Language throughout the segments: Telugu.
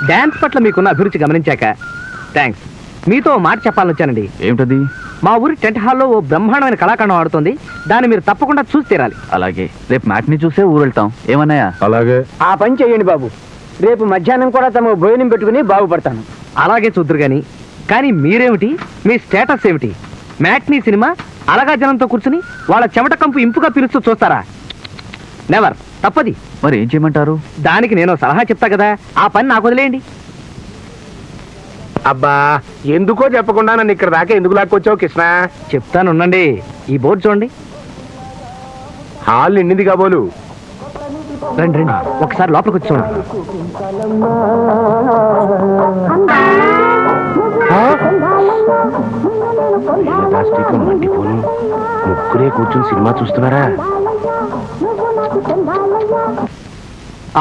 డాన్స్ పట్ల మీకున్న అభిరుచి గమనించాక థ్యాంక్స్. మీతో ఓ మాట చెప్పాలని వచ్చానండి. ఏమిటది? మా ఊరి టెంట్ హాల్లో ఓ బ్రహ్మాండమైన కళాఖండం ఆడుతుంది. దాన్ని మీరు తప్పకుండా చూసి తీరాలి. అలాగే, రేపు మ్యాట్ని చూసే ఊరు వెళ్తాం. ఏమన్నాయా? అలాగే. ఆ పని చేయండి బాబు. రేపు మధ్యాహ్నం కూడా తమ భోజనం పెట్టుకుని బాగుపడతాను. అలాగే చూద్దరు కానీ మీరేమిటి, మీ స్టేటస్ ఏమిటి? మ్యాట్నీ సినిమా అలగా జనంతో కూర్చుని వాళ్ళ చెమట కంపు ఇంపుగా పిలుస్తూ చూస్తారా? నెవర్. తప్పది. మరి ఏం చేయమంటారు? దానికి నేను సలహా చెప్తా కదా, ఆ పని నాకు వదిలేయండి. అబ్బా, ఎందుకో చెప్పకుండా నన్ను ఇక్కడ దాకా ఎందుకు లాక్కొచ్చావు కృష్ణ? చెప్తానుండండి. ఈ బోర్డు చూడండి. హాల్ నిండింది కాబోలు. రండి రండి, ఒకసారి లోపలికి వచ్చి చూడండి. ముగ్గురే కూర్చుని సినిమా చూస్తున్నారా?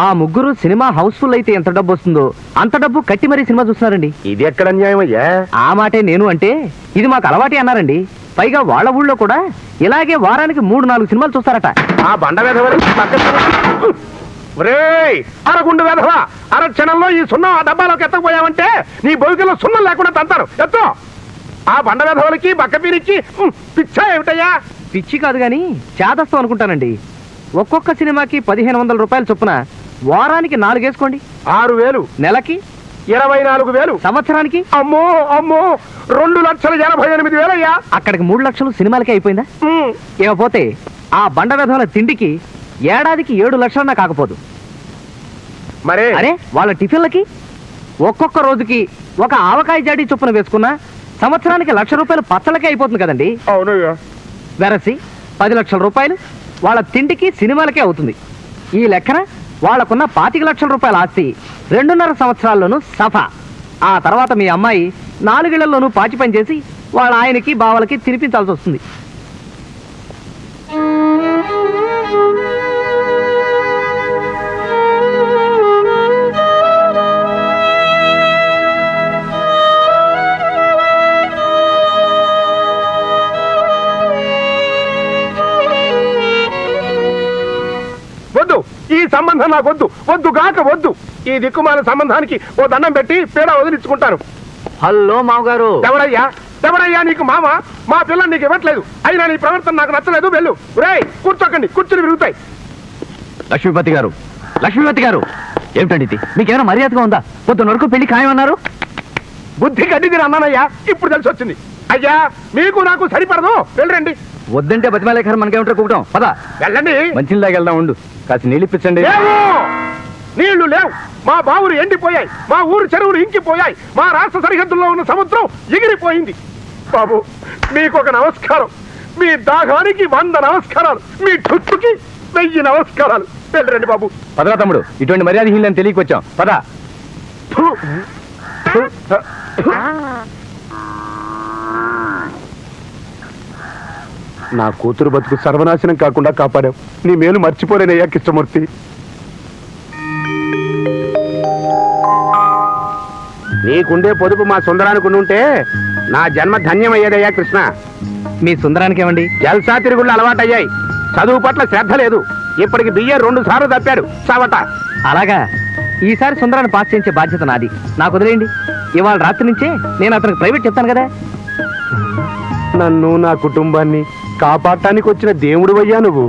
ఆ ముగ్గురు సినిమా హౌస్ఫుల్ అయితే ఎంత డబ్బు వస్తుందో అంత డబ్బు కట్టి మరీ సినిమా చూస్తున్నారండి. ఇది ఎక్కడ అన్యాయం అయ్యా? ఆ మాటే నేను అంటే, ఇది మాకు అలవాటే అన్నారండి. పైగా వాళ్ళ ఊళ్ళో కూడా ఇలాగే వారానికి 3-4 సినిమాలు చూస్తారట. ఆ బండ వెధవ అరగుండు వెధవ, అర క్షణంలో ఈ సున్నం ఆ డబ్బాలోకి ఎత్తకపోయావంటే నీ బొగిలో సున్నం లేకుండా తంతారు. ఎత్తో. ఆ బండ వెధవలకి బక్కపీరికి పిచ్చా ఏమిటయ్యా? పిచ్చి కాదు గాని చేదస్తం అనుకుంటానండి. ఒక్కొక్క సినిమాకి 1500 రూపాయలు చొప్పున వారానికి 4 వేసుకోండి. 6000. నెలకి 24,000. సంవత్సరానికి అమ్మో అమ్మో 2,88,000 అయ్యా. అక్కడికి 3 లక్షలు సినిమాలకే అయిపోయిందా? ఏమపోతే ఆ బండ వెధవల తిండికి ఏడాదికి 7 లక్షలన్నా కాకపోదు. మరే అరే, వాళ్ళ టిఫిన్లకి ఒక్కొక్క రోజుకి ఒక ఆవకాయ జాడీ చొప్పున వేసుకున్నా సంవత్సరానికి 1,00,000 రూపాయలు పచ్చళ్ళకే అయిపోతుంది కదండి. అవునయ్యా. వెరసి 10 లక్షల రూపాయలు వాళ్ళ తిండికి సినిమాలకే అవుతుంది. ఈ లెక్కన వాళ్ళకున్న 25 లక్షల రూపాయల ఆస్తి 2.5 సంవత్సరాల్లోనూ సఫా. ఆ తర్వాత మీ అమ్మాయి 4 ఏళ్లలోనూ పాచి పని చేసి వాళ్ళ ఆయనకి బావలకి తినిపించాల్సి వస్తుంది. వద్దు, ఈ సంబంధం నాకు వద్దు. వద్దు గాక వద్దు. ఈ దిక్కుమాల సంబంధానికి ఓ దండం పెట్టి పేడ వదిలించుకుంటాను. హలో మామగారు. ఎవరయ్యా ఎవరయ్యా నీకు మామ? మా పిల్లని నీకు ఇవ్వట్లేదు. అయినా నీ ప్రవర్తన నాకు నచ్చలేదు. వెళ్ళు. రేయ్, కూర్చోకండి, కూర్చుని విరుగుతాయి. లక్ష్మీపతి గారు, లక్ష్మీపతి గారు, ఏమిటండి ఇది? మీకేమైనా మర్యాదగా ఉందా? పొద్దున్న వరకు పెళ్లి ఖాయమన్నారు. బుద్ధి గడ్డిది అన్నానయ్యా, ఇప్పుడు తెలిసి వచ్చింది. అయ్యా, మీకు నాకు సరిపడదు. వెళ్ళండి. వద్దంటే బతిమాలేఖరు మనకేమిటో కూటం. పద వెళ్ళండి. మంచి వెళ్దాం. ఉండు, కాస్త నీళ్ళు ఇప్పించండి. నీళ్లు లేవు. మా బావులు ఎండిపోయాయి. మా ఊరు చెరువులు ఇంకిపోయాయి. మా రాష్ట్ర సరిహద్దుల్లో ఉన్న సముద్రం ఎగిరిపోయింది. బాబు, మీకు ఒక నమస్కారం. మీ దాహానికి 100 నమస్కారాలు. మీ ఠుట్టుకి 1000 నమస్కారాలు. వెళ్ళండి బాబు. పదరా తమ్ముడు, ఇటువంటి మర్యాదహీనని తెలియకొచ్చాం. పద. నా కూతురు బతుకు సర్వనాశనం కాకుండా కాపాడావు. నీ మేలు మర్చిపోలేనయ్యా కృష్ణమూర్తి. నీకుండే పొదుపు మా సుందరానికి ఉంటే నా జన్మ ధన్యమయ్యేదయ్యా కృష్ణ. మీ సుందరానికి ఏమండి జల్సా తిరుగుళ్ళు అలవాటయ్యాయి. చదువు పట్ల శ్రద్ధ లేదు. ఇప్పటికి బియ్య 2 సార్లు తప్పాడు చావట. అలాగా? ఈసారి సుందరాన్ని పాస్ చేయించే బాధ్యత నాది. నాకు వదిలేయండి. ఇవాళ రాత్రి నుంచే నేను అతనికి ప్రైవేట్ చెప్తాను కదా. నన్ను, నా కుటుంబాన్ని కాపాడటానికి వచ్చిన దేవుడు అయ్యా నువ్వు.